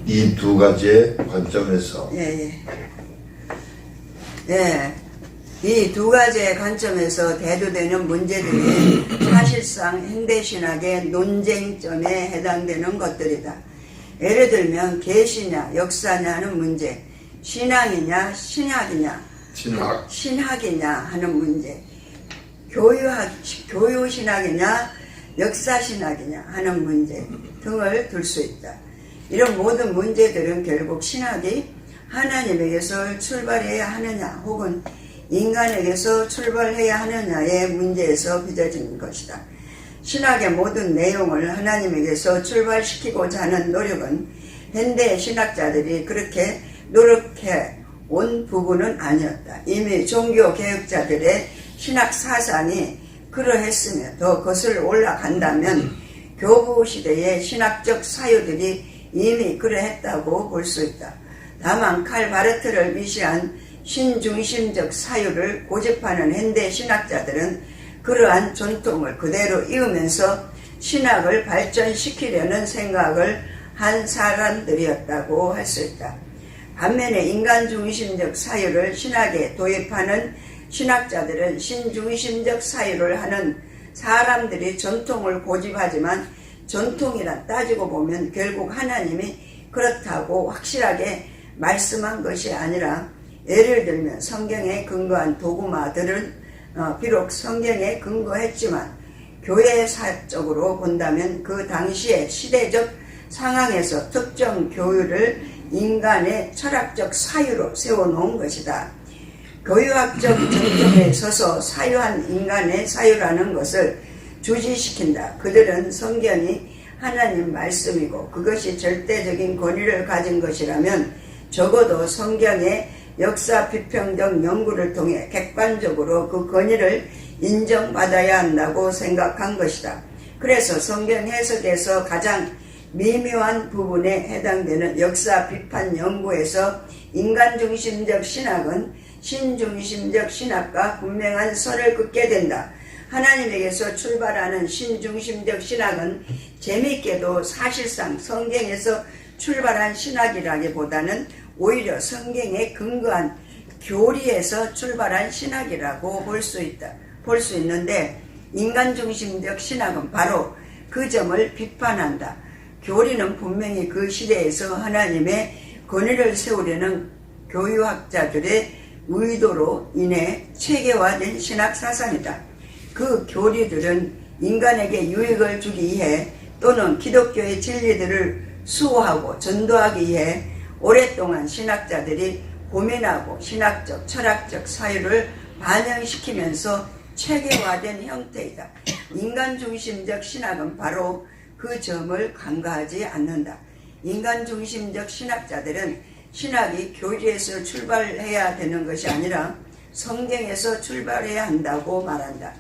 이 두 가지의 관점에서 이 두 가지의 관점에서 대두되는 문제들이 사실상 현대신학의 논쟁점에 해당되는 것들이다. 예를 들면 계시냐 역사냐 하는 문제, 신앙이냐 신학이냐 신학이냐 하는 문제, 교유신학이냐 역사신학이냐 하는 문제 등을 들 수 있다. 이런 모든 문제들은 결국 신학이 하나님에게서 출발해야 하느냐 혹은 인간에게서 출발해야 하느냐의 문제에서 빚어진 것이다. 신학의 모든 내용을 하나님에게서 출발시키고자 하는 노력은 현대 신학자들이 그렇게 노력해 온 부분은 아니었다. 이미 종교개혁자들의 신학 사상이 그러했으며 더 거슬러 올라간다면 교부시대의 신학적 사유들이 이미 그러했다고 볼 수 있다. 다만 칼 바르트를 비시한 신중심적 사유를 고집하는 현대 신학자들은 그러한 전통을 그대로 이으면서 신학을 발전시키려는 생각을 한 사람들이었다고 할 수 있다. 반면에 인간중심적 사유를 신학에 도입하는 신학자들은 신중심적 사유를 하는 사람들이 전통을 고집하지만 전통이라 따지고 보면 결국 하나님이 그렇다고 확실하게 말씀한 것이 아니라, 예를 들면 성경에 근거한 도구마들은 비록 성경에 근거했지만 교회사적으로 본다면 그 당시의 시대적 상황에서 특정 교유를 인간의 철학적 사유로 세워놓은 것이다. 교유학적 정점에 서서 사유한 인간의 사유라는 것을 주지시킨다. 그들은 성경이 하나님 말씀이고 그것이 절대적인 권위를 가진 것이라면 적어도 성경의 역사 비평적 연구를 통해 객관적으로 그 권위를 인정받아야 한다고 생각한 것이다. 그래서 성경 해석에서 가장 미묘한 부분에 해당되는 역사 비판 연구에서 인간중심적 신학은 신중심적 신학과 분명한 선을 긋게 된다. 하나님에게서 출발하는 신중심적 신학은 재미있게도 사실상 성경에서 출발한 신학이라기보다는 오히려 성경에 근거한 교리에서 출발한 신학이라고 볼 수 있는데, 인간중심적 신학은 바로 그 점을 비판한다. 교리는 분명히 그 시대에서 하나님의 권위를 세우려는 교유학자들의 의도로 인해 체계화된 신학 사상이다. 그 교리들은 인간에게 유익을 주기 위해 또는 기독교의 진리들을 수호하고 전도하기 위해 오랫동안 신학자들이 고민하고 신학적, 철학적 사유를 반영시키면서 체계화된 형태이다. 인간중심적 신학은 바로 그 점을 간과하지 않는다. 인간중심적 신학자들은 신학이 교리에서 출발해야 되는 것이 아니라 성경에서 출발해야 한다고 말한다.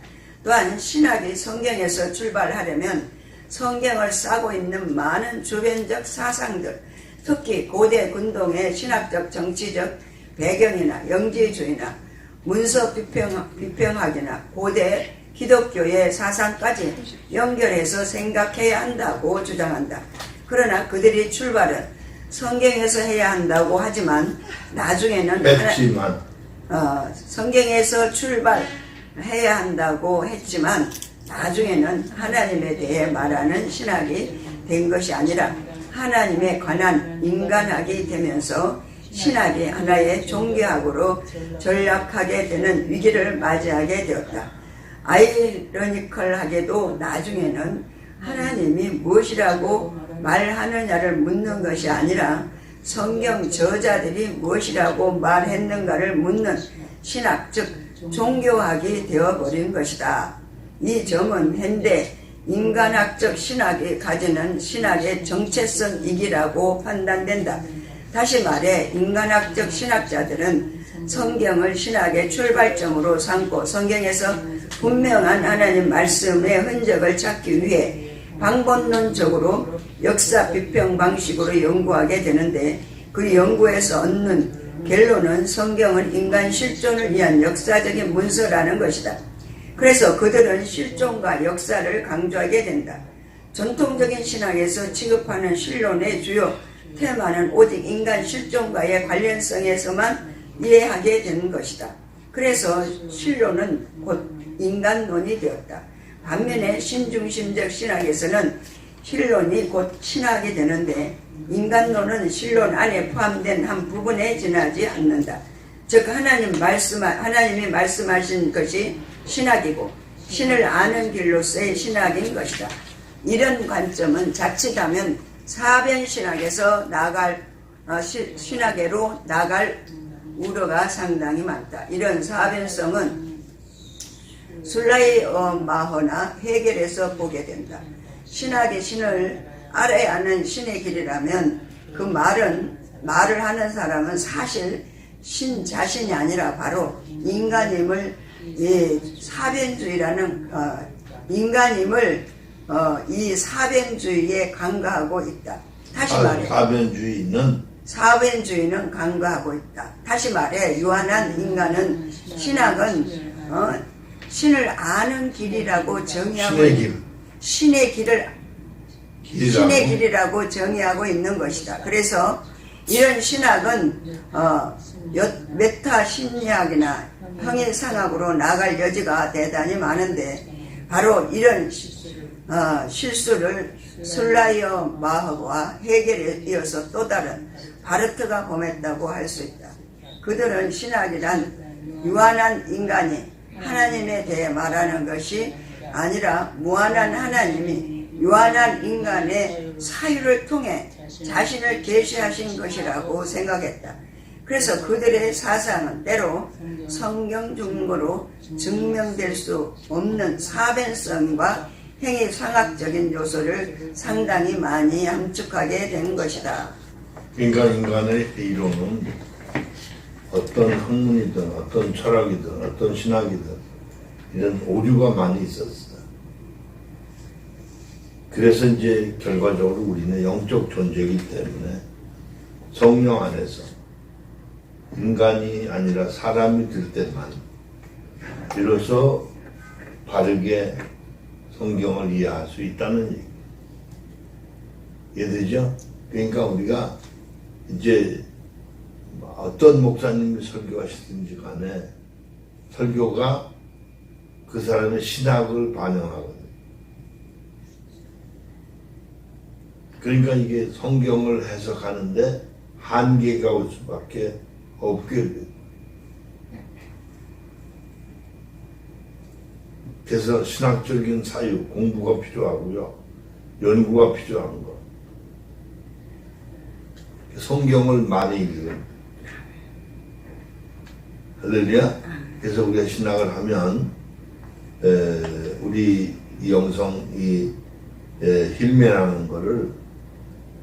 또한 신학이 성경에서 출발하려면 성경을 싸고 있는 많은 주변적 사상들, 특히 고대 군동의 신학적 정치적 배경이나 영지주의나 문서 비평학이나 고대 기독교의 사상까지 연결해서 생각해야 한다고 주장한다. 그러나 그들이 출발은 성경에서 해야 한다고 하지만 나중에는 성경에서 출발해야 한다고 했지만 나중에는 하나님에 대해 말하는 신학이 된 것이 아니라 하나님에 관한 인간학이 되면서 신학이 하나의 종교학으로 전락하게 되는 위기를 맞이하게 되었다. 아이러니컬하게도 나중에는 하나님이 무엇이라고 말하느냐를 묻는 것이 아니라 성경 저자들이 무엇이라고 말했는가를 묻는 신학, 즉 종교학이 되어버린 것이다. 이 점은 현대 인간학적 신학이 가지는 신학의 정체성이기라고 판단된다. 다시 말해 인간학적 신학자들은 성경을 신학의 출발점으로 삼고 성경에서 분명한 하나님 말씀의 흔적을 찾기 위해 방법론적으로 역사 비평 방식으로 연구하게 되는데, 그 연구에서 얻는 결론은 성경은 인간 실존을 위한 역사적인 문서라는 것이다. 그래서 그들은 실존과 역사를 강조하게 된다. 전통적인 신학에서 취급하는 신론의 주요 테마는 오직 인간 실존과의 관련성에서만 이해하게 되는 것이다. 그래서 실론은 곧 인간론이 되었다. 반면에 신중심적 신학에서는 실론이 곧 신학이 되는데 인간론은 실론 안에 포함된 한 부분에 지나지 않는다. 즉 하나님이 말씀하신 것이 신학이고 신을 아는 길로서의 신학인 것이다. 이런 관점은 자칫하면 사변신학에서 신학계로 나갈 우려가 상당히 많다. 이런 사변성은 술라이마허나 헤겔에서 보게 된다. 신학이 신을 알아야 하는 신의 길이라면 그 말을 하는 사람은 사실 신 자신이 아니라 바로 인간임을 사변주의라는 인간임을 이 사변주의에 간과하고 있다. 다시 말해 사변주의는 간과하고 있다. 다시 말해 유한한 인간은 신학은 신을 아는 길이라고 정의하고 신의 길이라고 정의하고 있는 것이다. 그래서 이런 신학은 메타 심리학이나 형이상학으로 나갈 여지가 대단히 많은데 바로 이런 실수를 술라이어 마허와 헤겔에 이어서 또 다른 바르트가 범했다고 할 수 있다. 그들은 신학이란 유한한 인간이 하나님에 대해 말하는 것이 아니라 무한한 하나님이 유한한 인간의 사유를 통해 자신을 계시하신 것이라고 생각했다. 그래서 그들의 사상은 때로 성경 증거로 증명될 수 없는 사변성과 행위상학적인 요소를 상당히 많이 함축하게 된 것이다. 그러니까 인간의 이론은 어떤 학문이든 어떤 철학이든 어떤 신학이든 이런 오류가 많이 있었어. 그래서 이제 결과적으로 우리는 영적 존재이기 때문에 성령 안에서 인간이 아니라 사람이 될 때만 비로소 바르게 성경을 이해할 수 있다는 얘기. 이해되죠? 그러니까 우리가 이제 어떤 목사님이 설교하시든지 간에 설교가 그 사람의 신학을 반영하거든요. 그러니까 이게 성경을 해석하는데 한계가 올 수밖에 없게 돼요. 그래서 신학적인 사유, 공부가 필요하고요. 연구가 필요한 거. 성경을 많이 읽는. 할렐루야. 그래서 우리가 신학을 하면 우리 이 영성이 힐면하는 거를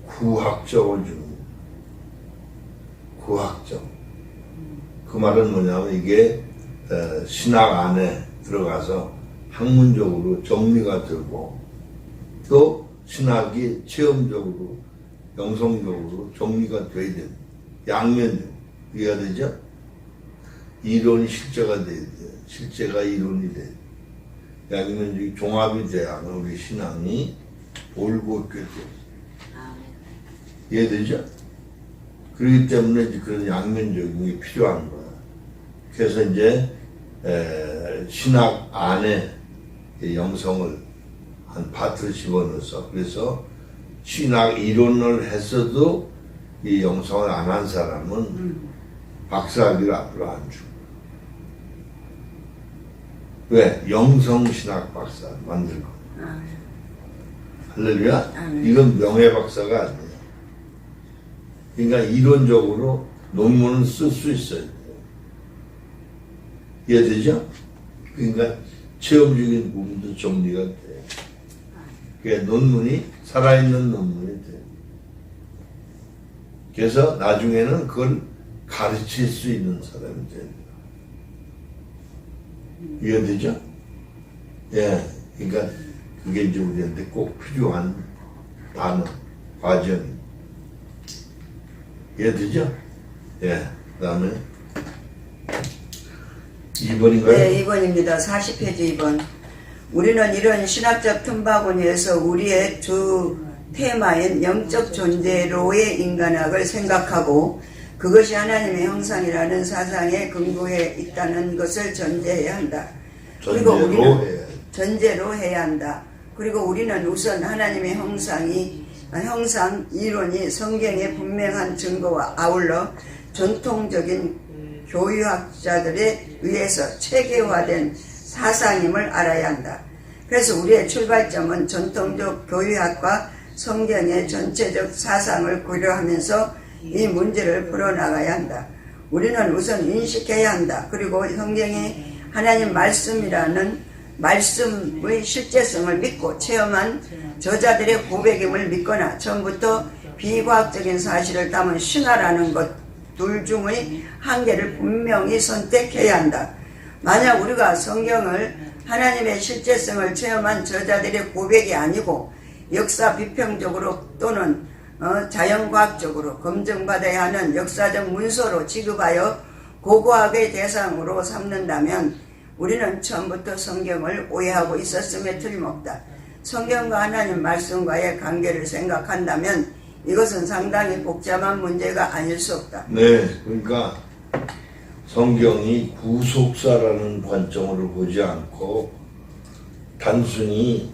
구학적으로 주는 거예요. 구학적. 그 말은 뭐냐면 이게 신학 안에 들어가서 학문적으로 정리가 되고 또 신학이 체험적으로 영성적으로 정리가 돼야 됩니다. 양면적으로 이해가 되죠? 이론이 실제가 돼야 돼요. 실제가 이론이 돼요. 양면적이 종합이 돼야만 우리 신앙이 올곧게 돼요. 이해되죠? 그렇기 때문에 이제 그런 양면적인 게 필요한 거야. 그래서 이제 신학 안에 영성을 한 파트를 집어넣어서 그래서 신학 이론을 했어도 이 영성을 안 한 사람은 박사학위를 앞으로 안 주고. 왜? 영성신학 박사 만들 거야. 할렐루야? 이건 명예박사가 아니에요. 그러니까 이론적으로 논문을 쓸 수 있어야 돼요. 이해되죠? 그러니까 체험적인 부분도 정리가 돼요. 그러니까 논문이 살아있는 논문이 돼요. 그래서 나중에는 그걸 가르칠 수 있는 사람이 돼요. 이해되죠? 예. 그러니까 그게 이제 우리한테 꼭 필요한 단어, 과정입니다. 이해되죠? 예. 그 다음에 2번인가요? 네, 2번입니다. 40페이지 2번. 우리는 이런 신학적 틈바구니에서 우리의 주 테마인 영적 존재로의 인간학을 생각하고 그것이 하나님의 형상이라는 사상에 근거해 있다는 것을 전제해야 한다. 그리고 우리는 전제로 해야 한다. 그리고 우리는 우선 하나님의 형상 이론이 성경의 분명한 증거와 아울러 전통적인 교유학자들에 의해서 체계화된 사상임을 알아야 한다. 그래서 우리의 출발점은 전통적 교유학과 성경의 전체적 사상을 고려하면서 이 문제를 풀어나가야 한다. 우리는 우선 인식해야 한다. 그리고 성경이 하나님 말씀이라는 말씀의 실제성을 믿고 체험한 저자들의 고백임을 믿거나 처음부터 비과학적인 사실을 담은 신화라는 것 둘 중의 한 개를 분명히 선택해야 한다. 만약 우리가 성경을 하나님의 실제성을 체험한 저자들의 고백이 아니고 역사 비평적으로 또는 자연과학적으로 검증받아야 하는 역사적 문서로 취급하여 고고학의 대상으로 삼는다면 우리는 처음부터 성경을 오해하고 있었음에 틀림없다. 성경과 하나님 말씀과의 관계를 생각한다면 이것은 상당히 복잡한 문제가 아닐 수 없다. 네, 그러니까 성경이 구속사라는 관점으로 보지 않고 단순히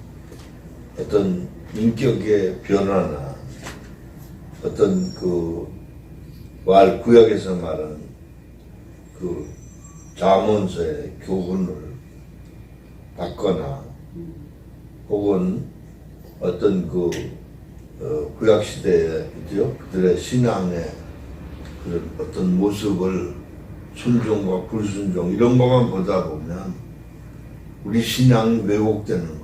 어떤 인격의 변화나 어떤 구약에서 말하는 그 잠언서의 교훈을 받거나 혹은 어떤 구약 시대에 그들의 신앙의 그런 어떤 모습을 순종과 불순종 이런 것만 보다 보면 우리 신앙이 왜곡되는 거예요.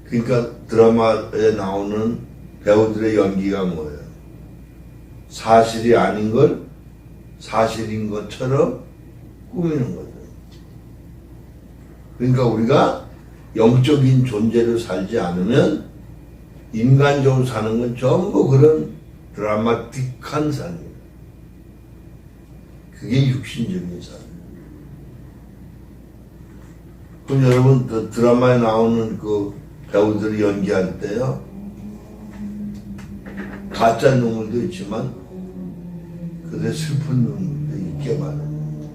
그러니까 드라마에 나오는 배우들의 연기가 뭐예요? 사실이 아닌 걸 사실인 것처럼 꾸미는 거죠. 그러니까 우리가 영적인 존재로 살지 않으면 인간적으로 사는 건 전부 그런 드라마틱한 삶이에요. 그게 육신적인 삶이에요. 그럼 여러분 그 드라마에 나오는 그 배우들이 연기할 때요 가짜 눈물도 있지만 그들 슬픈 눈물도 있게 많아요.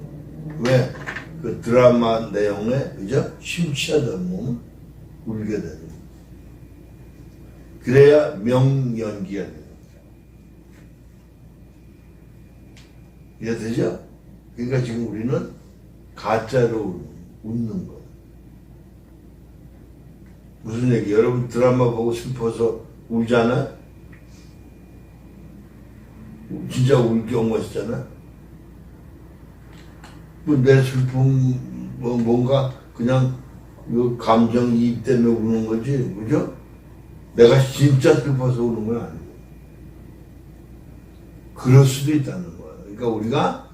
왜? 그 드라마 내용에 그죠? 심취하던 몸은 울게 되는 거예요. 그래야 명연기가 돼요. 이해되죠? 그러니까 지금 우리는 가짜로 웃는 거예요. 무슨 얘기? 여러분 드라마 보고 슬퍼서 울잖아? 진짜 울 경우가 있잖아? 내 슬픔, 뭔가 그냥 감정이입 때문에 우는 거지, 그죠? 내가 진짜 슬퍼서 우는 건 아니고. 그럴 수도 있다는 거야. 그러니까 우리가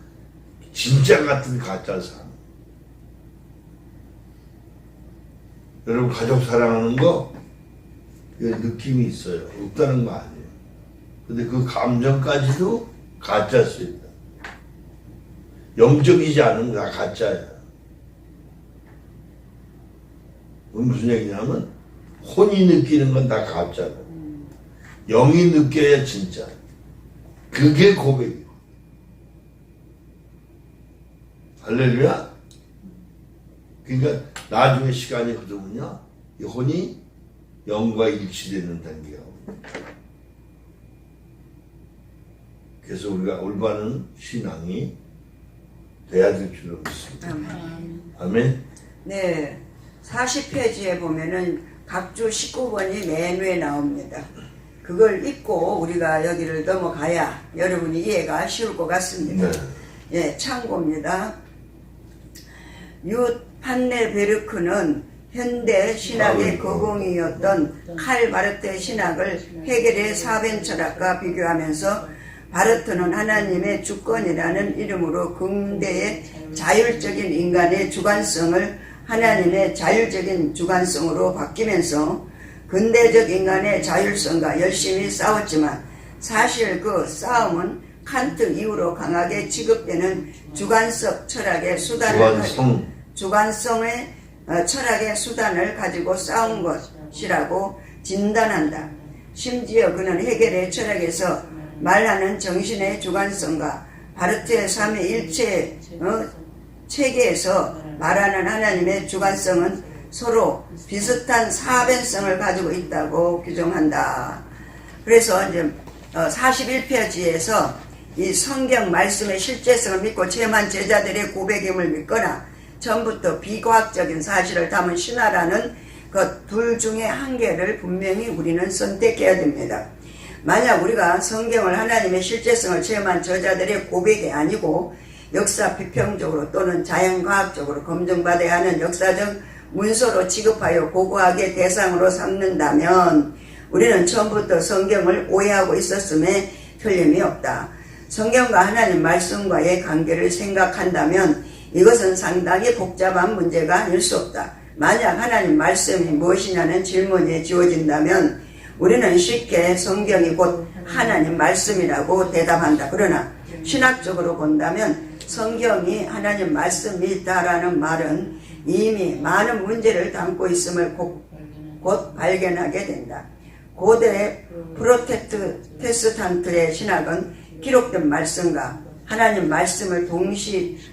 진짜 같은 가짜 삶. 여러분 가족 사랑하는 거 느낌이 있어요. 없다는 거 아니에요. 근데 그 감정까지도 가짜 쓰인다. 영적이지 않은 거 다 가짜야. 무슨 얘기냐면 혼이 느끼는 건 다 가짜다. 영이 느껴야 진짜. 그게 고백이야. 할렐루야. 그러니까 나중에 시간이 흐르면요 이 혼이 영과 일치되는 단계가 옵니다. 그래서 우리가 올바른 신앙이 돼야 될 줄로 믿습니다. 아멘. 네, 40페이지에 보면은 각주 19번이 맨 위에 나옵니다. 그걸 읽고 우리가 여기를 넘어가야 여러분이 이해가 쉬울 것 같습니다. 네. 예, 참고입니다. 유 판네베르크는 현대 신학의 거공이었던 칼 바르트의 신학을 헤겔의 사변 철학과 비교하면서 바르트는 하나님의 주권이라는 이름으로 근대의 자율적인 인간의 주관성을 하나님의 자율적인 주관성으로 바뀌면서 근대적 인간의 자율성과 열심히 싸웠지만 사실 그 싸움은 칸트 이후로 강하게 취급되는 주관적 철학의 수단을 주관성의 철학의 수단을 가지고 싸운 것이라고 진단한다. 심지어 그는 헤겔의 철학에서 말하는 정신의 주관성과 바르트의 삼위일체 체계에서 말하는 하나님의 주관성은 서로 비슷한 사변성을 가지고 있다고 규정한다. 그래서 이제 41페이지에서 이 성경 말씀의 실제성을 믿고 체험한 제자들의 고백임을 믿거나 처음부터 비과학적인 사실을 담은 신화라는 것 둘 중에 한 개를 분명히 우리는 선택해야 됩니다. 만약 우리가 성경을 하나님의 실제성을 체험한 저자들의 고백이 아니고 역사 비평적으로 또는 자연과학적으로 검증받아야 하는 역사적 문서로 취급하여 고고하게 대상으로 삼는다면 우리는 처음부터 성경을 오해하고 있었음에 틀림이 없다. 성경과 하나님 말씀과의 관계를 생각한다면 이것은 상당히 복잡한 문제가 아닐 수 없다. 만약 하나님 말씀이 무엇이냐는 질문이 지어진다면 우리는 쉽게 성경이 곧 하나님 말씀이라고 대답한다. 그러나 신학적으로 본다면 성경이 하나님 말씀이다라는 말은 이미 많은 문제를 담고 있음을 곧 발견하게 된다. 고대 프로테스탄트의 신학은 기록된 말씀과 하나님 말씀을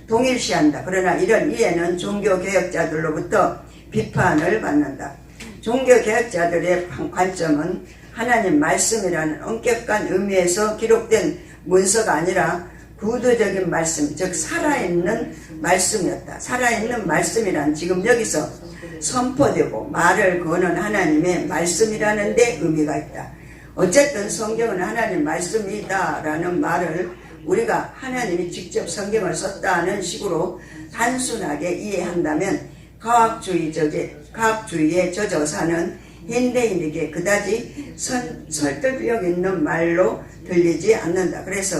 동일시한다. 그러나 이런 이해는 종교개혁자들로부터 비판을 받는다. 종교개혁자들의 관점은 하나님 말씀이라는 엄격한 의미에서 기록된 문서가 아니라 구두적인 말씀, 즉 살아있는 말씀이었다. 살아있는 말씀이란 지금 여기서 선포되고 말을 거는 하나님의 말씀이라는 데 의미가 있다. 어쨌든 성경은 하나님 말씀이다라는 말을 우리가 하나님이 직접 성경을 썼다는 식으로 단순하게 이해한다면 과학주의에 젖어 사는 현대인에게 그다지 설득력 있는 말로 들리지 않는다. 그래서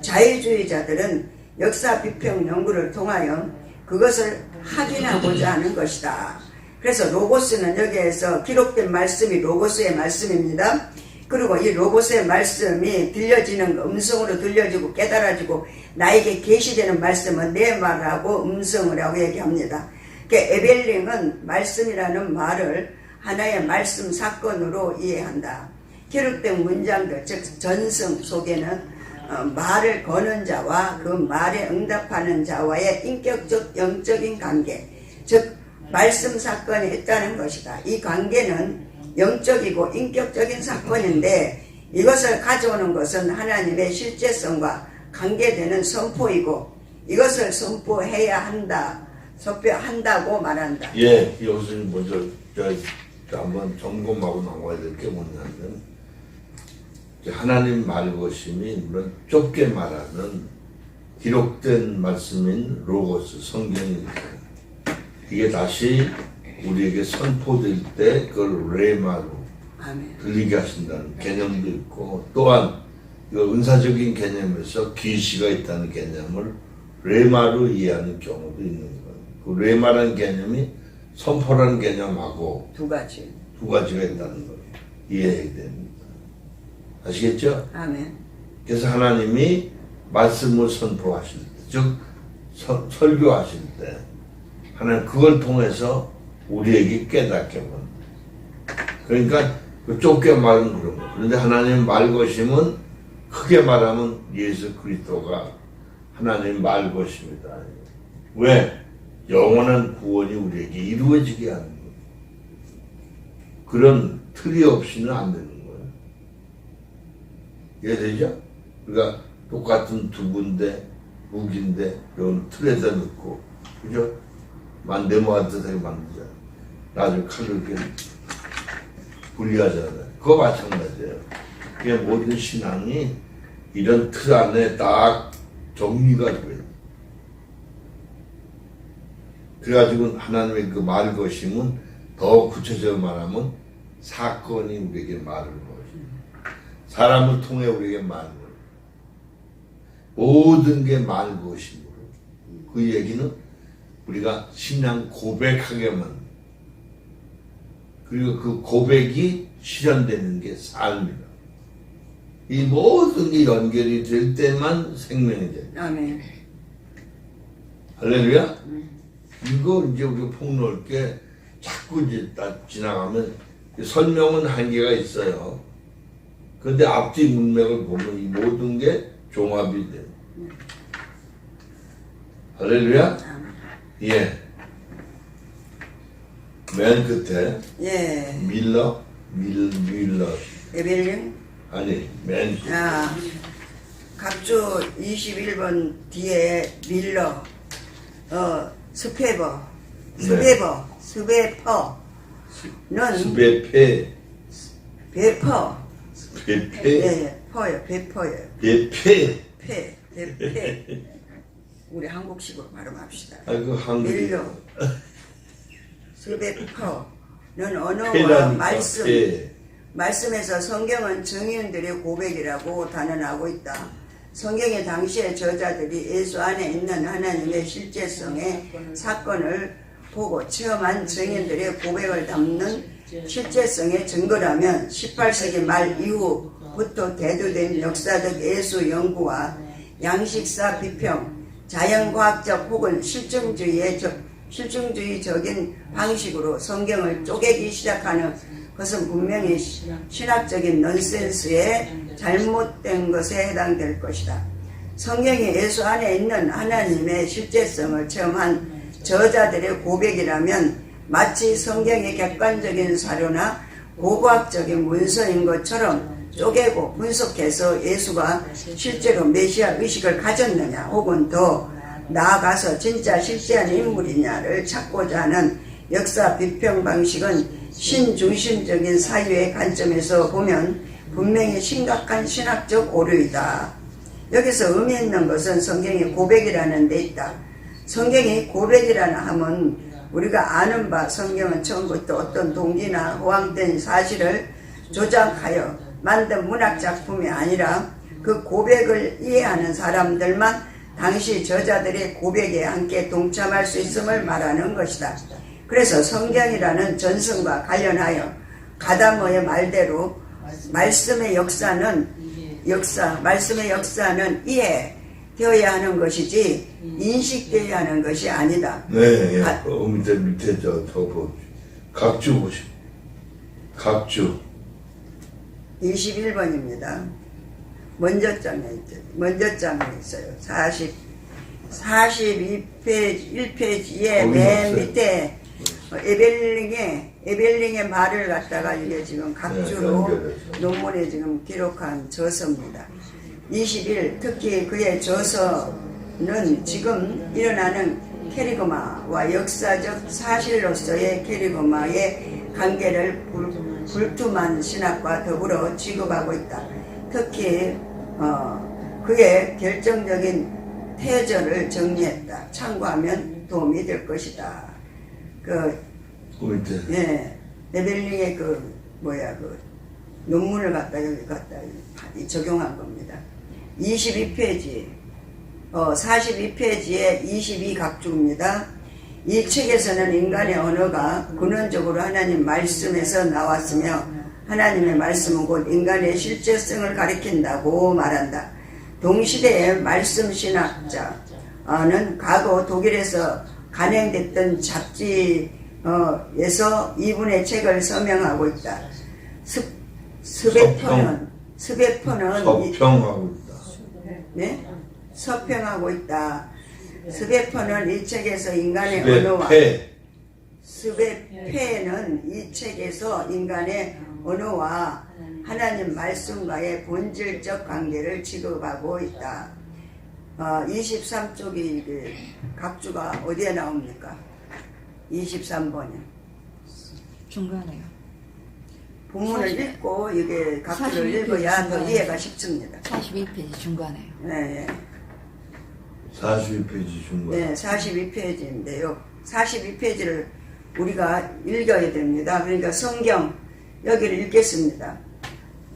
자유주의자들은 역사 비평 연구를 통하여 그것을 확인하고자 하는 것이다. 그래서 로고스는 여기에서 기록된 말씀이 로고스의 말씀입니다. 그리고 이 로고스의 말씀이 들려지는 음성으로 들려지고 깨달아지고 나에게 계시되는 말씀은 내 말하고 음성을 하고 얘기합니다. 그러니까 에벨링은 말씀이라는 말을 하나의 말씀 사건으로 이해한다. 기록된 문장들, 즉 전승 속에는 말을 거는 자와 그 말에 응답하는 자와의 인격적 영적인 관계, 즉 말씀 사건이 있다는 것이다. 이 관계는 영적이고 인격적인 사건인데 이것을 가져오는 것은 하나님의 실제성과 관계되는 선포이고 이것을 선포해야 한다고 말한다. 예, 여기서 먼저 한번 점검하고 나와야 될 게 뭐냐면 하나님 말것임이 물론 좁게 말하는 기록된 말씀인 로고스 성경입니다. 이게 다시 우리에게 선포될 때 그걸 레마로 들리게 하신다는 개념도 있고 또한 이거 은사적인 개념에서 계시가 있다는 개념을 레마로 이해하는 경우도 있는 거예요. 그 레마라는 개념이 선포라는 개념하고 두 가지가 있다는 걸 이해해야 됩니다. 아시겠죠? 아멘. 그래서 하나님이 말씀을 선포하실 때, 즉 설교하실 때 하나님 그걸 통해서 우리에게 깨닫게 합니다. 그러니까 그 좁게 말은 그런 거예요. 그런데 하나님 말것임은 크게 말하면 예수 그리스도가 하나님 말것입니다. 왜? 영원한 구원이 우리에게 이루어지게 하는 거예요. 그런 틀이 없이는 안 되는 거예요. 이해되죠? 그러니까 똑같은 두부인데 무기인데 여기 틀에다 넣고 그죠? 네모한테 만들잖아요. 나중에 칼로 이렇게 분리하잖아요. 그거 마찬가지예요. 그게 모든 신앙이 이런 틀 안에 딱 정리가 돼요. 그래가지고 하나님의 그 말 것임은 더 구체적으로 말하면 사건이 우리에게 말을 것입니다. 사람을 통해 우리에게 말을 모든 게 말 것임으로 그 얘기는 우리가 신앙 고백하게만 그리고 그 고백이 실현되는 게 삶이다. 이 모든 게 연결이 될 때만 생명이 됩니다. 아멘. 할렐루야. 이거 이제 우리가 폭넓게 자꾸 이제 딱 지나가면 설명은 한계가 있어요. 근데 앞뒤 문맥을 보면 이 모든 게 종합이 돼요. 할렐루야? 예. 맨 끝에 예. 밀러. 에벨링. 아니, 맨 끝에. 각주 21번 뒤에 밀러, 스페퍼는 스베페. 배퍼. 베페. 예, 퍼요, 배퍼예요. 베페. 배페. 우리 한국식으로 발음합시다. 아이고, 한국이. 밀러, 스베퍼는 언어와 페라니까, 말씀. 페. 말씀에서 성경은 증인들의 고백이라고 단언하고 있다. 성경의 당시의 저자들이 예수 안에 있는 하나님의 실제성의 사건을 보고 체험한 증인들의 고백을 담는 실제성의 증거라면 18세기 말 이후부터 대두된 역사적 예수 연구와 양식사 비평, 자연과학적 혹은 실증주의적인 방식으로 성경을 쪼개기 시작하는 것은 분명히 신학적인 넌센스에 잘못된 것에 해당될 것이다. 성경이 예수 안에 있는 하나님의 실제성을 체험한 저자들의 고백이라면 마치 성경의 객관적인 사료나 고고학적인 문서인 것처럼 쪼개고 분석해서 예수가 실제로 메시아 의식을 가졌느냐 혹은 더 나아가서 진짜 실제한 인물이냐를 찾고자 하는 역사 비평 방식은 신중심적인 사유의 관점에서 보면 분명히 심각한 신학적 오류이다. 여기서 의미 있는 것은 성경의 고백이라는 데 있다. 성경이 고백이라는 하면 우리가 아는 바 성경은 처음부터 어떤 동기나 호황된 사실을 조작하여 만든 문학작품이 아니라 그 고백을 이해하는 사람들만 당시 저자들의 고백에 함께 동참할 수 있음을 말하는 것이다. 그래서 성경이라는 전승과 관련하여 가다모의 말대로 말씀의 역사는 이해되어야 하는 것이지 인식되어야 하는 것이 아니다. 네, 밑에 저 각주 보시. 각주 21번입니다. 먼저 장에 있어요. 42페이지 1페이지에 맨 밑에 에벨링의 말을 갖다가 이게 지금 각주로 논문에 지금 기록한 저서입니다. 21 특히 그의 저서는 지금 일어나는 캐리그마와 역사적 사실로서의 캐리그마의 관계를 불투만 신학과 더불어 취급하고 있다. 특히 그의 결정적인 태저를 정리했다. 참고하면 도움이 될 것이다. 에벨링의 논문을 갖다 여기 적용한 겁니다. 42페이지, 42페이지에 22각주입니다. 이 책에서는 인간의 언어가 근원적으로 하나님 말씀에서 나왔으며 하나님의 말씀은 곧 인간의 실제성을 가리킨다고 말한다. 동시대의 말씀 신학자는 과거 독일에서 간행됐던 잡지에서 이분의 책을 서명하고 있다. 스베퍼는 서평하고 있다. 네? 서평하고 있다. 스베퍼는 이 책에서 인간의 언어와 스베페는 이 책에서 인간의 언어와 하나님 말씀과의 본질적 관계를 취급하고 있다. 23쪽이 각주가 어디에 나옵니까? 23번이요. 중간에요. 본문을 읽고 이게 각주를 읽어야 더 이해가 쉽습니다. 42페이지 중간에요. 네, 42페이지 중간. 네, 42페이지인데요. 42페이지를 우리가 읽어야 됩니다. 그러니까 성경 여기를 읽겠습니다.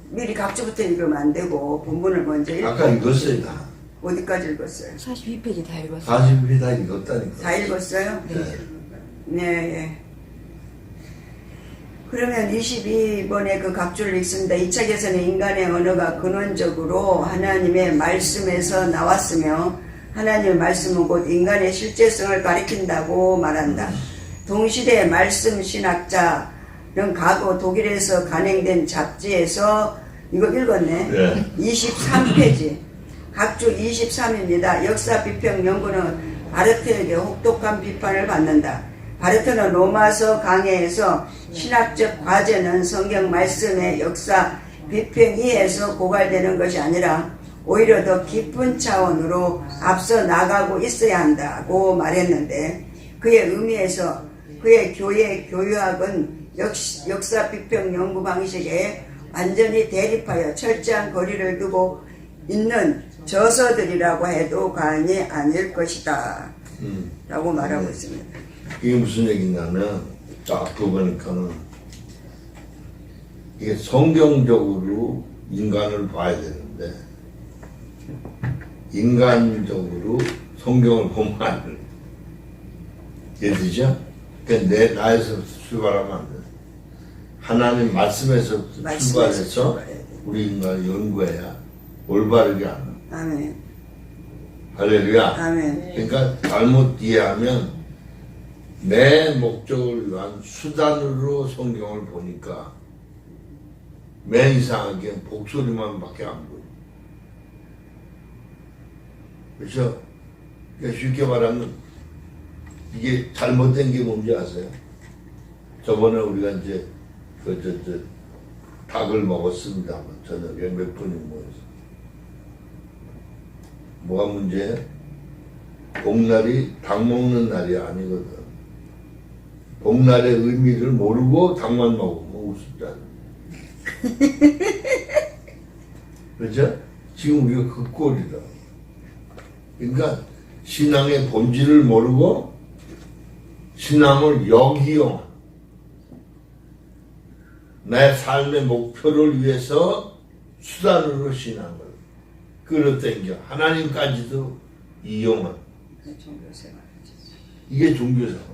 미리 각주부터 읽으면 안 되고 본문을 먼저 읽고. 아까 읽었어요 다. 어디까지 읽었어요? 42페이지 다 읽었어요. 42페이지 다 읽었다니까. 다 읽었어요? 네. 네. 그러면 22번의 그 각주를 읽습니다. 이 책에서는 인간의 언어가 근원적으로 하나님의 말씀에서 나왔으며 하나님의 말씀은 곧 인간의 실제성을 가리킨다고 말한다. 동시대 말씀 신학자는 과거 독일에서 간행된 잡지에서 이거 읽었네. 네. 23페이지. 각주 23입니다. 역사 비평 연구는 바르트에게 혹독한 비판을 받는다. 바르트는 로마서 강해에서 신학적 과제는 성경 말씀의 역사 비평 이해에서 고갈되는 것이 아니라 오히려 더 깊은 차원으로 앞서 나가고 있어야 한다고 말했는데, 그의 의미에서 그의 교회 교유학은 역사 비평 연구 방식에 완전히 대립하여 철저한 거리를 두고 있는 저서들이라고 해도 과언이 아닐 것이다 라고 말하고 있습니다. 이게 무슨 얘기냐면 딱 보니까는 이게 성경적으로 인간을 봐야 되는데 인간적으로 성경을 보면 안 돼. 이해되죠? 그러니까 나에서 출발하면 안 돼. 하나님 말씀에서 출발해서 우리 인간을 연구해야 올바르게 하는. 아멘. 할렐루야. 아멘. 그러니까 잘못 이해하면 내 목적을 위한 수단으로 성경을 보니까 맨 이상하게 목소리만 밖에 안 보여. 그렇죠? 그러니까 쉽게 말하면 이게 잘못된 게 뭔지 아세요? 저번에 우리가 이제 닭을 먹었습니다. 저녁에 몇 분이 모여서. 뭐가 문제야? 복날이 닭 먹는 날이 아니거든. 복날의 의미를 모르고 닭만 먹으면 우습잖아. 그렇죠? 지금 우리가 그 꼴이다. 그러니까 신앙의 본질을 모르고 신앙을 역이용, 내 삶의 목표를 위해서 수단으로 신앙을 끌어당겨 하나님까지도 이용한, 이게 종교생활.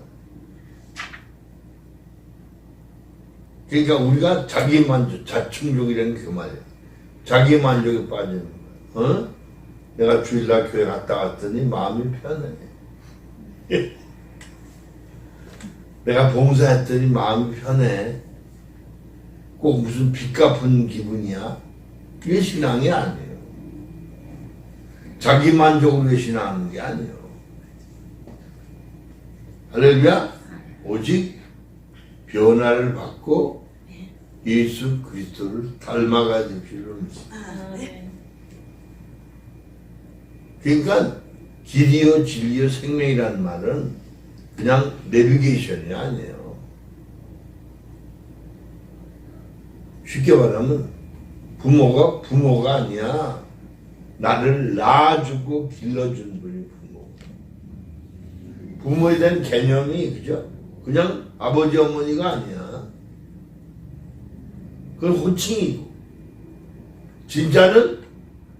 그러니까 우리가 자기만족, 자충족이라는 게 그 말이야. 자기만족에 빠지는 거야. 어? 내가 주일날 교회 갔다 왔더니 마음이 편해. 내가 봉사했더니 마음이 편해. 꼭 무슨 빚 갚은 기분이야. 이게 신앙이 아니에요. 자기 만족을 위해 신앙하는 게 아니에요. 할렐루야. 오직 변화를 받고 예수 그리스도를 닮아가 주시는. 그러니까 길이요 진리요 생명이라는 말은 그냥 내비게이션이 아니에요. 쉽게 말하면 부모가 아니야. 나를 낳아주고 길러준 분이 부모. 부모에 대한 개념이 그죠? 그냥 아버지 어머니가 아니야. 그건 호칭이고 진짜는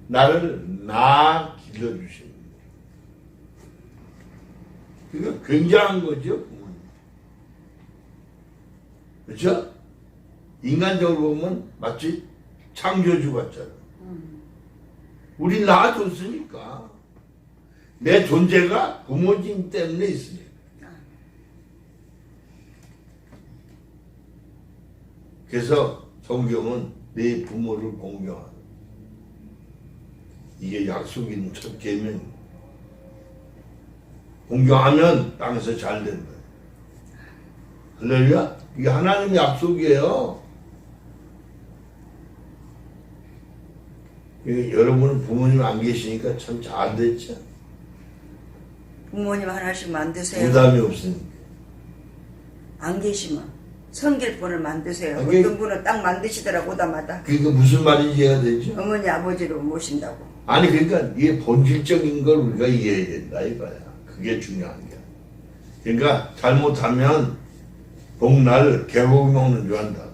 나를 낳아 길러주신. 그러니까 굉장한 거죠, 부모님. 그렇죠? 인간적으로 보면 마치 창조주 같잖아. 우리 낳아줬으니까. 내 존재가 부모님 때문에 있으니까. 그래서 성경은 내 부모를 공경하는, 이게 약속 있는 첫 계명. 공경하면 땅에서 잘 된다. 할렐루야. 이게 하나님 약속이에요. 여러분은 부모님 안 계시니까 참 잘 됐죠. 부모님 하나씩 만드세요. 부담이 없으니까. 안 계시면 섬길 분을 만드세요. 그게- 어떤 분은 딱 만드시더라고, 오다마다. 그러니까 무슨 말인지 이해가 되죠? 어머니 아버지로 모신다고. 아니 그러니까 이게 본질적인 걸 우리가 이해해야 된다 이거야. 그게 중요한 게. 그러니까 잘못하면 복날 개고기 먹는 줄 안다.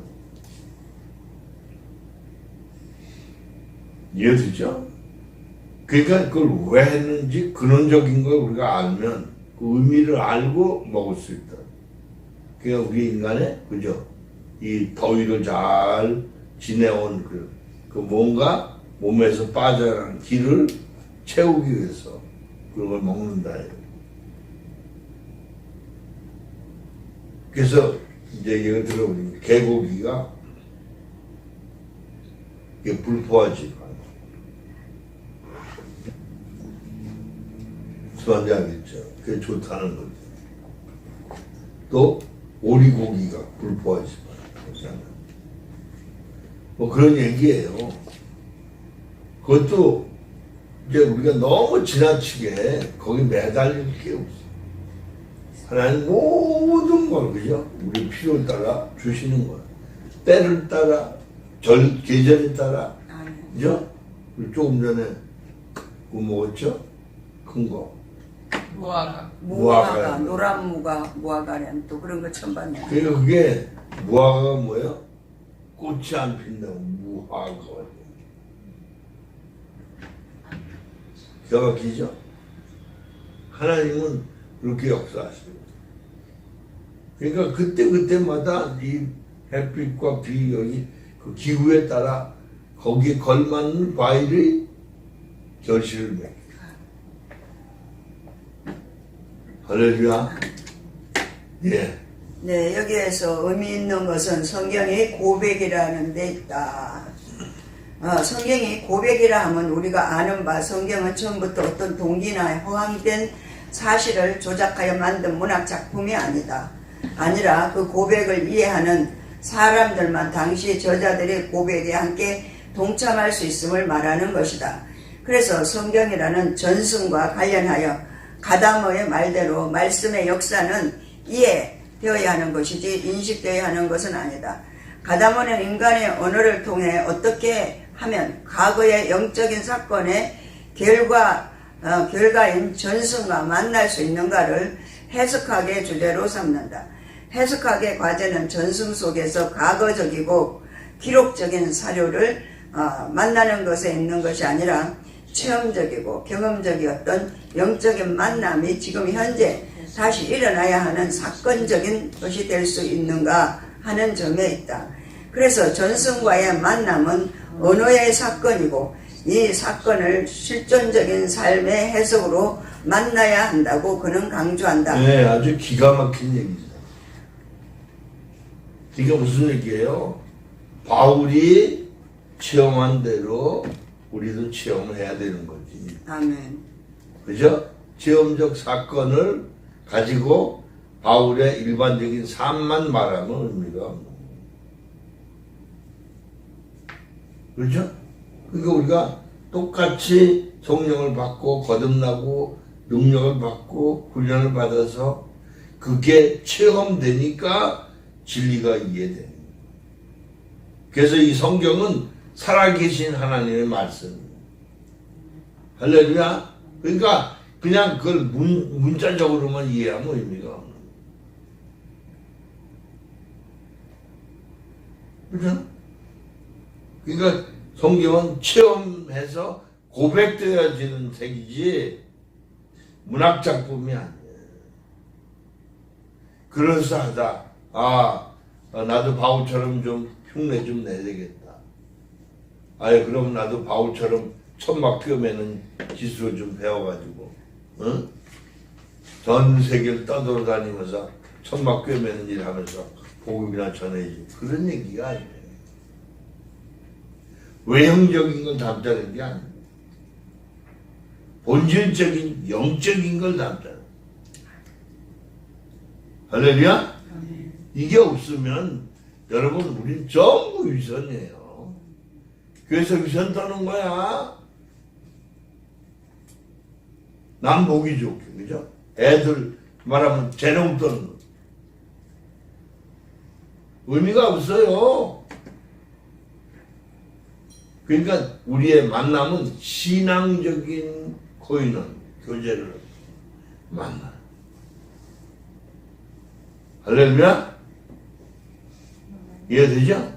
이해되죠? 그러니까 그걸 왜 했는지 근원적인 걸 우리가 알면 그 의미를 알고 먹을 수 있다. 그러니까 우리 인간의 그죠? 이 더위를 잘 지내온 그 뭔가 몸에서 빠져나가는 기를 채우기 위해서 그런 걸 먹는다. 그래서 이제 예를 들어 우리 개고기가 이게 불포화지. 수환자겠죠. 그게 좋다는 거죠. 또 오리고기가 불포화지. 뭐 그런 얘기예요. 그것도 이제 우리가 너무 지나치게 거기 매달릴 게 없어. 하나님 모든 걸, 그죠? 우리 필요에 따라 주시는 거야. 때를 따라, 계절에 따라, 그죠? 우리 조금 전에 뭐 먹었죠? 큰 거. 무화과, 노란 무화과는 또 그런 거 처음 봤네. 그러니까 그게 무화과가 뭐예요? 꽃이 안 핀다고 무화과. 기가 막히죠? 하나님은 그렇게 역사하시고. 그러니까 그때마다 이 햇빛과 비, 여기 그 기후에 따라 거기에 걸맞는 과일의 결실을 맺게. 할렐루야. 예. 네, 여기에서 의미 있는 것은 성경이 고백이라는 데 있다. 성경이 고백이라 하면 우리가 아는 바 성경은 처음부터 어떤 동기나 허황된 사실을 조작하여 만든 문학 작품이 아니라 그 고백을 이해하는 사람들만 당시 저자들의 고백에 함께 동참할 수 있음을 말하는 것이다. 그래서 성경이라는 전승과 관련하여 가다모의 말대로 말씀의 역사는 이해되어야 하는 것이지 인식되어야 하는 것은 아니다. 가다모는 인간의 언어를 통해 어떻게 하면 과거의 영적인 사건의 결과인 전승과 만날 수 있는가를 해석학의 주제로 삼는다. 해석학의 과제는 전승 속에서 과거적이고 기록적인 사료를 만나는 것에 있는 것이 아니라 체험적이고 경험적이었던 영적인 만남이 지금 현재 다시 일어나야 하는 사건적인 것이 될 수 있는가 하는 점에 있다. 그래서 전승과의 만남은 언어의 사건이고 이 사건을 실존적인 삶의 해석으로 만나야 한다고 그는 강조한다. 네, 아주 기가 막힌 얘기죠. 이게 무슨 얘기예요? 바울이 체험한 대로 우리도 체험을 해야 되는 거지. 아멘. 그죠? 체험적 사건을 가지고 바울의 일반적인 삶만 말하면 의미가 없는 거예요. 그렇죠? 그러니까 우리가 똑같이 성령을 받고 거듭나고 능력을 받고 훈련을 받아서 그게 체험되니까 진리가 이해되는 거예요. 그래서 이 성경은 살아계신 하나님의 말씀입니다. 할렐루야. 그러니까 그냥 그걸 문자적으로만 이해하면 의미가 없는 거예요. 그렇죠? 그러니까 성경은 체험해서 고백되어지는 책이지 문학작품이 아니에요. 그럴싸하다. 나도 바울처럼 좀 흉내 좀 내야 되겠다. 그럼 나도 바울처럼 천막교 매는 기술을 좀 배워가지고 전 세계를 떠돌아다니면서 천막교 매는 일 하면서 복음이나 전해지. 그런 얘기가 아니에요. 외형적인 걸 담자는 게 아니에요. 본질적인 영적인 걸 담자는. 할렐루야? 이게 없으면 여러분 우린 전부 위선이에요. 그래서 위선 떠는 거야. 남 보기 좋게, 그죠? 애들 말하면 재롱 떠는 거. 의미가 없어요. 그러니까 우리의 만남은 신앙적인 코인원, 교제를 만나. 할렐루야? 이해되죠?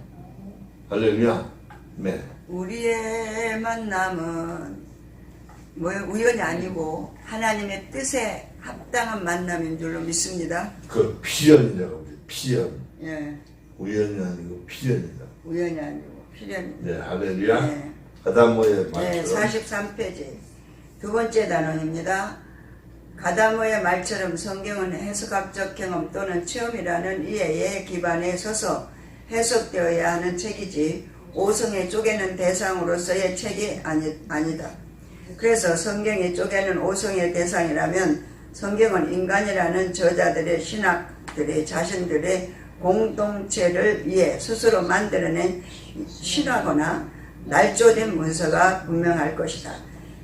할렐루야? 네. 우리의 만남은 우연이 아니고 하나님의 뜻에 합당한 만남인 줄로 믿습니다. 그 필연이라고 그래요. 필연. 예. 우연이 아니고 필연이다. 우연이 아니고 필연. 네, 할렐루야. 네. 가다모의 말처럼. 네, 43페이지. 두 번째 단원입니다. 가다모의 말처럼 성경은 해석학적 경험 또는 체험이라는 이해에 기반에 서서 해석되어야 하는 책이지 오성에 쪼개는 대상으로서의 책이 아니다. 그래서 성경이 쪼개는 오성의 대상이라면 성경은 인간이라는 저자들의 신학들의 자신들의 공동체를 위해 스스로 만들어낸 신화거나 날조된 문서가 분명할 것이다.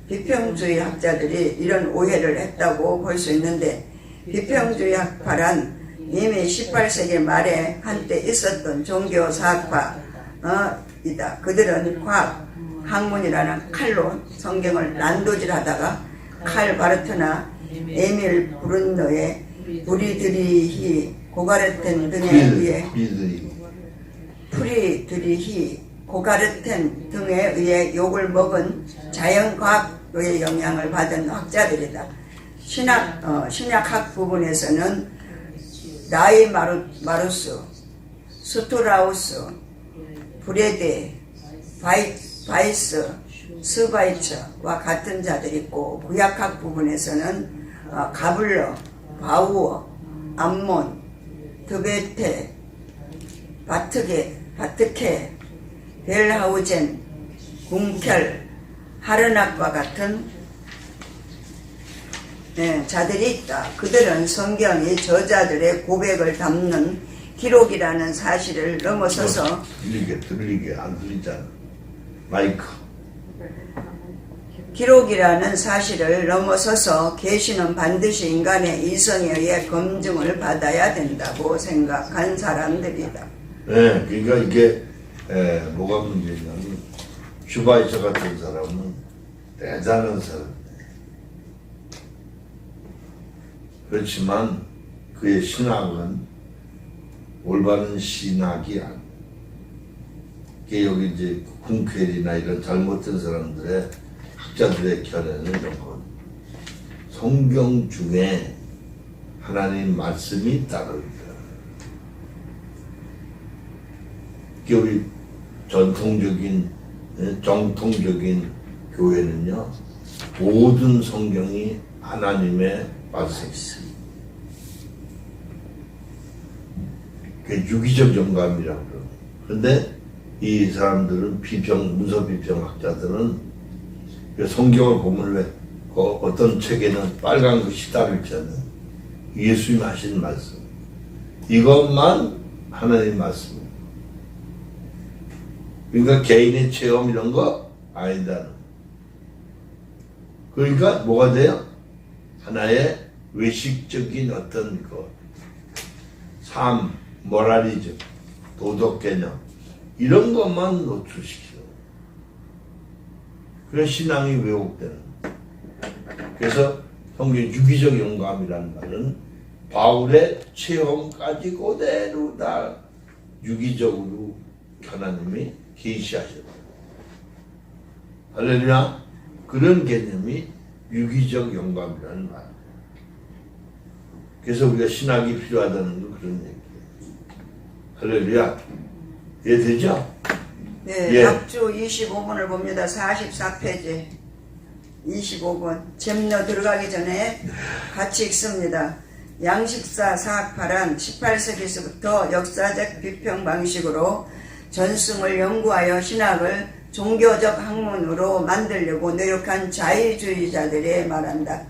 비평주의 학자들이 이런 오해를 했다고 볼 수 있는데 비평주의 학파란 이미 18세기 말에 한때 있었던 종교 사학파이다. 그들은 과학, 학문이라는 칼로 성경을 난도질하다가 칼 바르트나 에밀 브룬너의 브리드리히 고가르텐 등에 의해 프리드리히 고가르텐 등에 의해 욕을 먹은 자연과학의 영향을 받은 학자들이다. 신약학 부분에서는 나이 마루스, 스토라우스, 브레데, 바이스, 스바이처와 같은 자들이 있고 구약학 부분에서는 가블러, 바우어, 암몬, 드베테, 바트케, 벨하우젠, 궁켈, 하르낙과 같은 자들이 있다. 그들은 성경이 저자들의 고백을 담는 기록이라는 사실을 넘어서서 들리게 안 들리잖아. 마이크. 기록이라는 사실을 넘어서서 계시는 반드시 인간의 이성에 의해 검증을 받아야 된다고 생각한 사람들이다. 네, 그러니까 이게 뭐가 문제냐면 슈바이처 같은 사람은 대단한 사람. 그렇지만 그의 신학은 올바른 신학이 아니야. 여기 이제 궁켈이나 이런 잘못된 사람들의 학자들의 견해는 이런 건 성경 중에 하나님 말씀이 있다는 거야. 우리 정통적인 교회는요, 모든 성경이 하나님의 말씀이있어요. 그게 유기적 영감이라고 그래요. 그런데 이 사람들은 문서 비평학자들은 성경을 보면 왜 어떤 책에는 빨간 글씨 따로 있잖아요. 예수님 하신 말씀. 이것만 하나님 말씀. 그러니까 개인의 체험 이런 거 아니다. 그러니까 뭐가 돼요? 하나의 외식적인 어떤 삶, 모랄리즘, 도덕 개념 이런 것만 노출시켜요. 그래서 신앙이 왜곡되는 거예요. 그래서 성경 유기적 영감이라는 말은 바울의 체험까지 그대로 다 유기적으로 하나님이 계시하셨다. 할렐루야. 그런 개념이 유기적 영감이라는 말. 그래서 우리가 신학이 필요하다는 건 그런 얘기예요. 할렐루야. 이해되죠? 네, 예. 약주 25분을 봅니다. 44페이지 25분. 잼너 들어가기 전에 같이 읽습니다. 양식사 사학파란 18세기서부터 역사적 비평 방식으로 전승을 연구하여 신학을 종교적 학문으로 만들려고 노력한 자의주의자들에 말한다.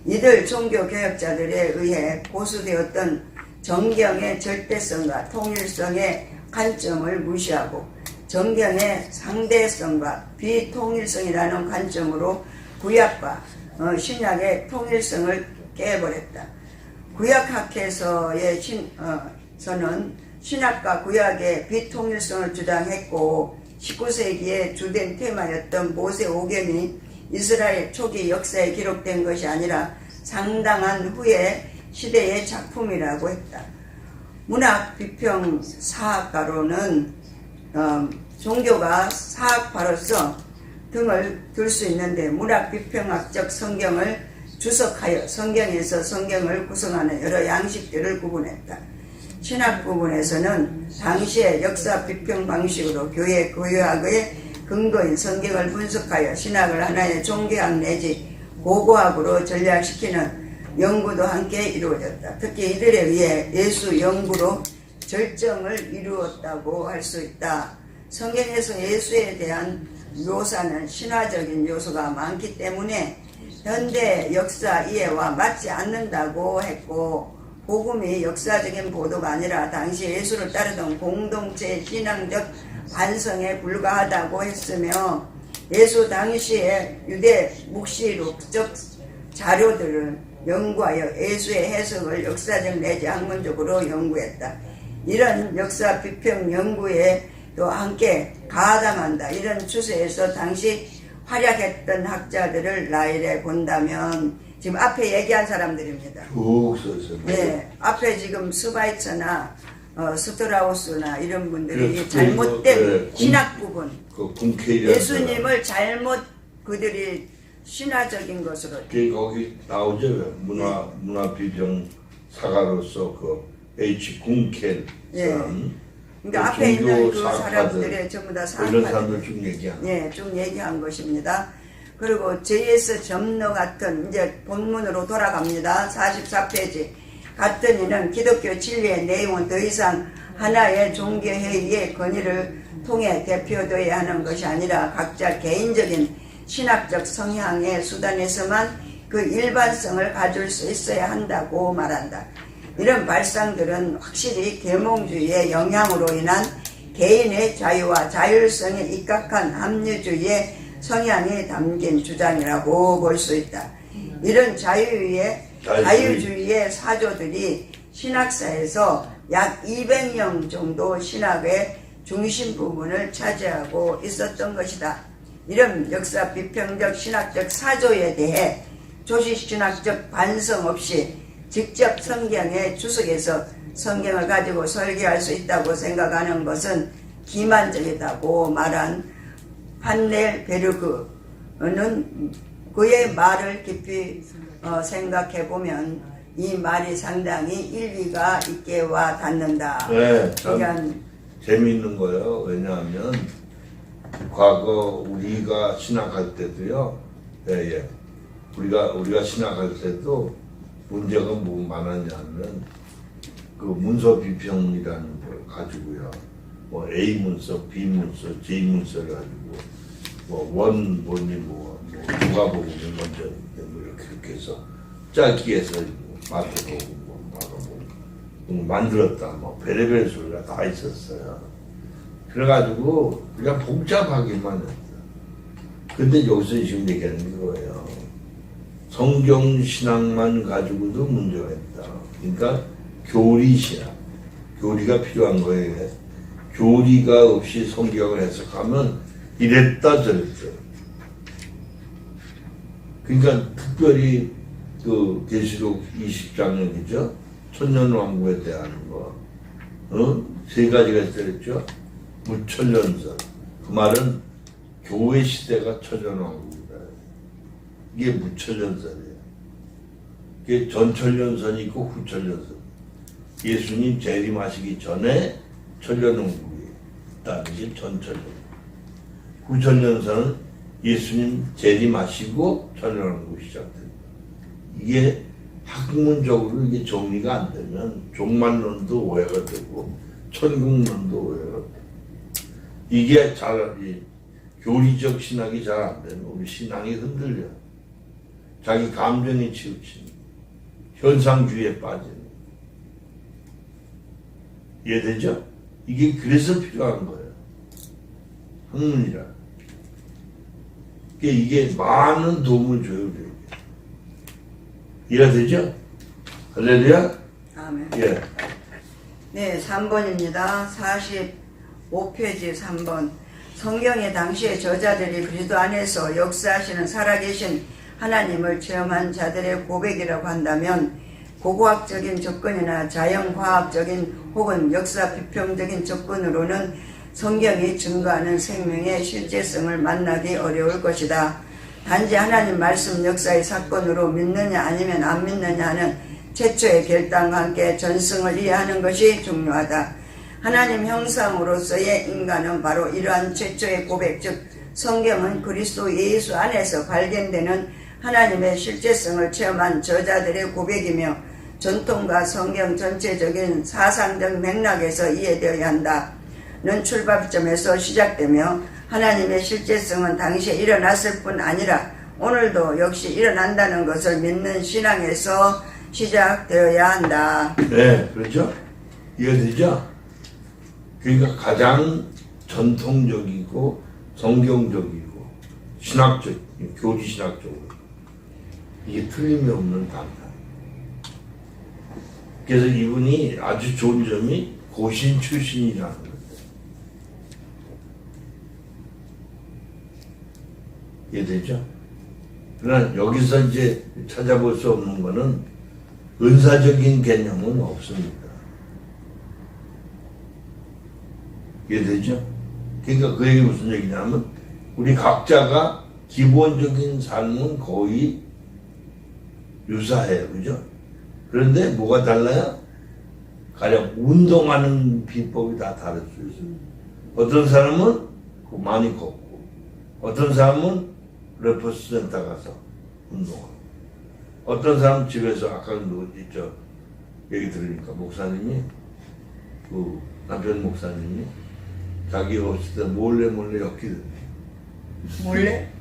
이들 종교개혁자들에 의해 고수되었던 정경의 절대성과 통일성의 관점을 무시하고 정경의 상대성과 비통일성이라는 관점으로 구약과 신약의 통일성을 깨버렸다. 구약학에서의 서는 신약과 구약의 비통일성을 주장했고 19세기의 주된 테마였던 모세 오경이 이스라엘 초기 역사에 기록된 것이 아니라 상당한 후의 시대의 작품이라고 했다. 문학 비평 사학가로는 종교가 사학파로서 등을 들 수 있는데 문학 비평학적 성경을 주석하여 성경에서 성경을 구성하는 여러 양식들을 구분했다. 신학 부분에서는 당시의 역사 비평 방식으로 교회 교회학의 근거인 성경을 분석하여 신학을 하나의 종교학 내지 고고학으로 전략시키는 연구도 함께 이루어졌다. 특히 이들에 의해 예수 연구로 절정을 이루었다고 할 수 있다. 성경에서 예수에 대한 묘사는 신화적인 요소가 많기 때문에 현대 역사 이해와 맞지 않는다고 했고, 복음이 역사적인 보도가 아니라 당시 예수를 따르던 공동체의 신앙적 반성에 불과하다고 했으며, 예수 당시의 유대 묵시록적 자료들을 연구하여 예수의 해석을 역사적 내지 학문적으로 연구했다. 이런 역사 비평 연구에 또 함께 가담한다. 이런 추세에서 당시 활약했던 학자들을 나열해 본다면, 지금 앞에 얘기한 사람들입니다. 쭉 써있어요. 네, 앞에 지금 스바이처나 스트라우스나 이런 분들이 그래서 잘못된 그, 신학 부분, 그 군케이라는 예수님을 잘못 그들이 신화적인 것으로. 거기 나오죠. 문화 비평 사가로서 그 H 군켈 예. 사람. 그러니까 앞에 있는 그 사람들의 전부 다 이런 사람들 쭉 얘기하는. 예, 쭉 얘기한 것입니다. 그리고 JS 점너 같은, 이제 본문으로 돌아갑니다. 44페이지. 같은 이는 기독교 진리의 내용은 더 이상 하나의 종교회의의 건의를 통해 대표되어야 하는 것이 아니라 각자 개인적인 신학적 성향의 수단에서만 그 일반성을 가질 수 있어야 한다고 말한다. 이런 발상들은 확실히 계몽주의의 영향으로 인한 개인의 자유와 자율성에 입각한 합리주의의 성향이 담긴 주장이라고 볼 수 있다. 이런 자유주의의 사조들이 신학사에서 약 200명 정도 신학의 중심 부분을 차지하고 있었던 것이다. 이런 역사 비평적 신학적 사조에 대해 조시신학적 반성 없이 직접 성경에 주석해서 성경을 가지고 설계할 수 있다고 생각하는 것은 기만적이다고 말한 판넬 베르그는 그의 말을 깊이 생각해보면 이 말이 상당히 일리가 있게 와 닿는다. 네, 참 그러니까 재미있는 거예요. 왜냐하면 과거 우리가 신학할 때도요. 예. 우리가 신학할 때도 문제가 뭐 많았냐면 그 문서 비평이라는 걸 가지고요. 뭐 A 문서, B 문서, J 문서를 가지고 뭐 원본이 뭐 누가복음이 먼저 뭐 이렇게 해서 짧게 해서 마태복음, 마가복음 만들었다. 뭐 별의별 소리가 다 있었어요. 그래가지고 그냥 복잡하기만 했다. 근데 여기서 지금 얘기하는 거예요. 성경 신학만 가지고도 문제가 있다. 그러니까 교리 신학, 교리가 필요한 거예요. 교리가 없이 성경을 해석하면 이랬다 저랬다. 그러니까 특별히 그 계시록 20장면이죠. 천년왕국에 대한 거, 세 가지가 들었죠. 무천년설. 그 말은 교회 시대가 천년왕국이다. 이게 무천년설이에요. 이게 전천년선이 있고 후천년선. 예수님 재림하시기 전에 천년왕국이 있다는 게 전천년. 후천년선은 예수님 재림하시고 천년왕국이 시작됩니다. 이게 학문적으로 이게 정리가 안 되면 종말론도 오해가 되고 천국론도 오해가 되고 이게 이 교리적 신학이 잘 안 되면 우리 신앙이 흔들려. 자기 감정이 치우치는 현상주의에 빠지는. 이해되죠? 이게 그래서 필요한 거예요. 학문이라. 이게 많은 도움을 줘요. 이해되죠? 할렐루야? 아멘. 예. 네, 3번입니다. 45페이지 3번. 성경의 당시의 저자들이 그리스도 안에서 역사하시는 살아계신 하나님을 체험한 자들의 고백이라고 한다면 고고학적인 접근이나 자연과학적인 혹은 역사 비평적인 접근으로는 성경이 증거하는 생명의 실제성을 만나기 어려울 것이다. 단지 하나님 말씀 역사의 사건으로 믿느냐 아니면 안 믿느냐 하는 최초의 결단과 함께 전승을 이해하는 것이 중요하다. 하나님 형상으로서의 인간은 바로 이러한 최초의 고백, 즉 성경은 그리스도 예수 안에서 발견되는 하나님의 실제성을 체험한 저자들의 고백이며 전통과 성경 전체적인 사상적 맥락에서 이해되어야 한다는 출발점에서 시작되며 하나님의 실제성은 당시에 일어났을 뿐 아니라 오늘도 역시 일어난다는 것을 믿는 신앙에서 시작되어야 한다. 네, 그렇죠? 이해되죠? 그러니까 가장 전통적이고 성경적이고 신학적, 교리 신학적으로 이게 틀림이 없는 답이다. 그래서 이분이 아주 좋은 점이 고신 출신이라는 거예요. 이해되죠? 그러나 여기서 이제 찾아볼 수 없는 거는 은사적인 개념은 없습니다. 이해되죠? 그러니까 그 얘기 무슨 얘기냐면 우리 각자가 기본적인 삶은 거의 유사해요. 그죠? 그런데 뭐가 달라요? 가령 운동하는 비법이 다 다를 수 있어요. 어떤 사람은 많이 걷고 어떤 사람은 레퍼스 센터 가서 운동하고 어떤 사람은 집에서 아까 저 얘기 들으니까 목사님이 그 남편 목사님이 자기 없을 때 몰래 엮기를 몰래?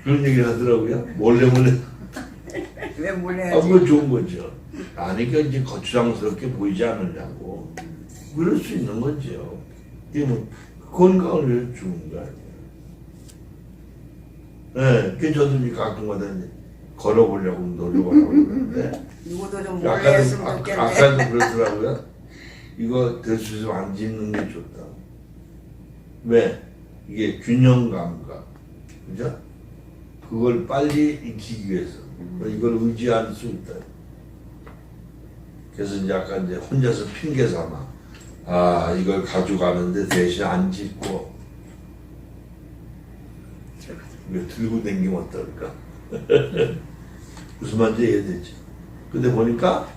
그런 얘기를 하더라고요. 몰래 왜 몰래 아, 하지? 그건 좋은 거죠. 아니, 그러니까 이제 거추장스럽게 보이지 않으려고. 그럴 수 있는 거죠. 이게 뭐, 건강을 위해서 주는 거 아니에요. 네, 그 저도 이제 가끔마다 이제 걸어보려고 노력을 하고 있는데. 누구도 좀 몰래 했으면 좋겠네. 아까도 그렇더라고요. 이거 될 수 있으면 안 짚는 게 좋다. 왜? 이게 균형 감각. 그죠? 그걸 빨리 익히기 위해서. 이걸 의지할 수 있다. 그래서 이제 약간 이제 혼자서 핑계 삼아. 아, 이걸 가져가는데 대신 안 짚고. 이거 들고 다니면 어떨까? 무슨 말인지 이해되지? 근데 보니까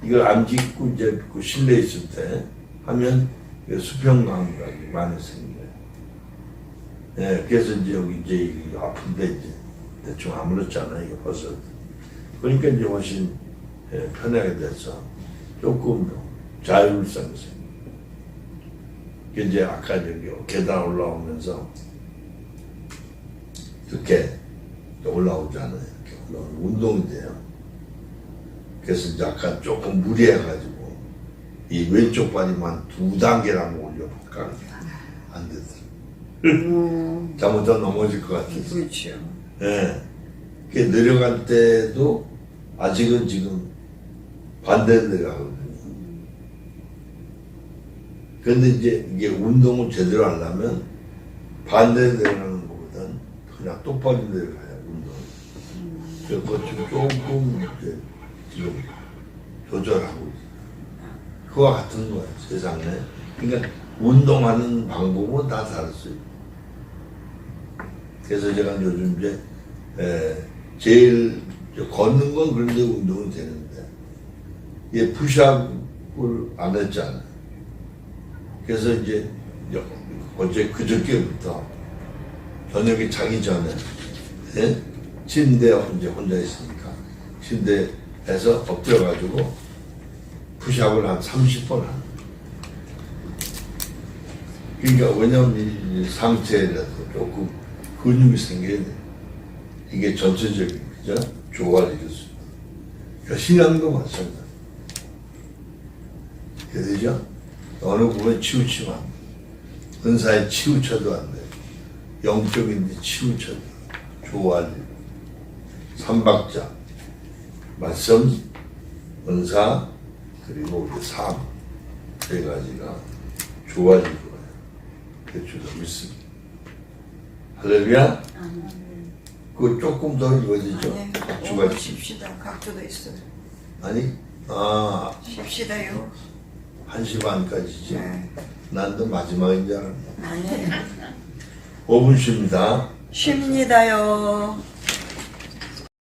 이걸 안 짚고 이제 그 실내에 있을 때 하면 수평 감각이 많이 생겨요. 예, 그래서 이제 여기 이제 아픈데 이제 대충 아무렇잖아요. 이게 벌써. 그러니까 이제 훨씬 편하게 돼서 조금 더 자율성이 생겨요. 이제 아까 저기 계단 올라오면서 이렇게 올라오잖아요. 이렇게 올라오면 운동이 돼요. 그래서 이제 아까 조금 무리해가지고 이 왼쪽 발이만 2단계라고 올려볼까? 안 되더라고요. 잘못하면 넘어질 것 같아서. 그렇죠. 예. 그 내려갈 때도 아직은 지금 반대로 내려가거든요. 그런데 이제 이게 운동을 제대로 하려면 반대로 내려가는 것보다는 그냥 똑바로 내려가야 운동. 그래서 그것 좀 조금 이제 지금 조절하고 있어요. 그와 같은 거예요, 세상에. 그러니까 운동하는 방법은 다 다를 수 있고. 그래서 제가 요즘 이제 제일 걷는 건 그런데 운동은 되는데 얘 푸시업을 안 했잖아요. 그래서 이제 어제 그저께부터 저녁에 자기 전에 침대에 이제 혼자 있으니까 침대에서 엎드려가지고 푸시업을 한 30번 하는 거예요. 그러니까 왜냐면 이 상체라도 조금 근육이 생겨야 돼. 이게 전체적인, 그죠? 조화를 이룰 수 있다. 그러니까 신앙도 마찬가지다. 되죠? 어느 부분에 치우치면 안 돼. 은사에 치우쳐도 안 돼. 영적인 데 치우쳐도 조화를 이루고. 삼박자. 말씀, 은사, 그리고 우리 삶. 세 가지가 조화를 이루어요. 그래서 주로 믿습니다. 할렐루야. 그 조금 더 읽어지죠? 아니, 각주가 있 쉽시다. 각주도 있어요. 아니, 쉽시다요. 1시 반까지지. 네. 난 또 마지막인 줄 알았네. 아니에요. 5분 쉽니다. 쉽니다요.